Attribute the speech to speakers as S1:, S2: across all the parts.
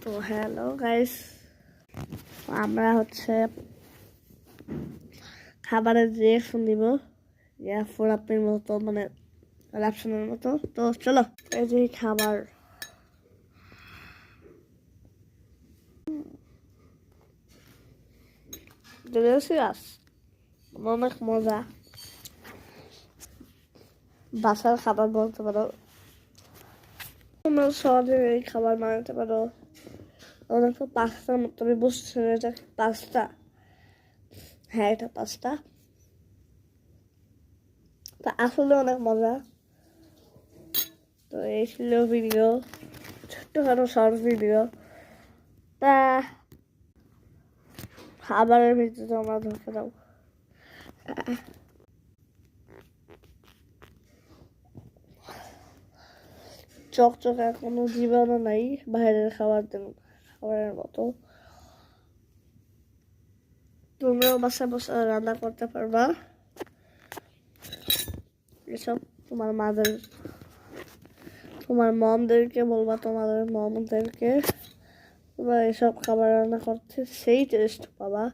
S1: তো hello guys, আমরা হচ্ছে খাবারের রিঅ্যাকশন দিব ফোর আপের মতো, মানে র্যাপশনের মতো। তো চলো, এই যে খাবার ডেলিশিয়াস, অনেক মজা। বাসার খাবার বলতে পারো, তোমরা সহজে এই খাবার বানাতে পারো। অনেক পাস্তার মতো, তুমি বুঝছো এটা পাস্তা? হ্যাঁ, এটা পাস্তা। তা আসলে অনেক মজা। তো এই ছিল ভিডিও, ছোট্টখাটো শর্ট ভিডিও। তা খাবারের ভিতরে তোমরা ঢুকে দাও। চকচকে কোনো জীবাণু নাই বাইরের খাবারের মতো। তোমরাও বাসায় বসে রান্না করতে পারবা এসব। তোমার মমদেরকে বলবা, তোমাদের মমদেরকে তোমরা এসব খাবার রান্না করতে, সেই টেস্ট পাবা।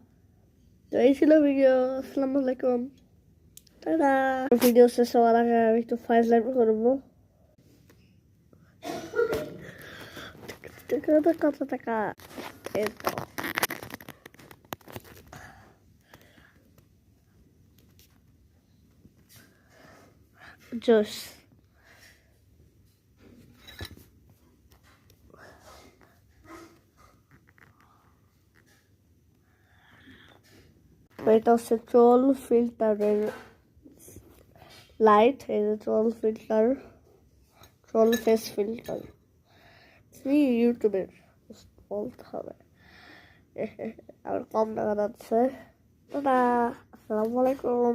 S1: তো এই ছিল ভিডিও। আসসালামু আলাইকুম, টাটা। ভিডিও শেষ হওয়ার আগে আমি একটু ফাইজলামি করবো। কত টাকা? জোস এটা হচ্ছে ট্রোল ফিল্টারের লাইট। এই যে ট্রোল ফেস ফিল্টার, ফ্রি, ইউটিউবের বলতে হবে। আর কম টাকা যাচ্ছে। টাটা, আসসালামু আলাইকুম।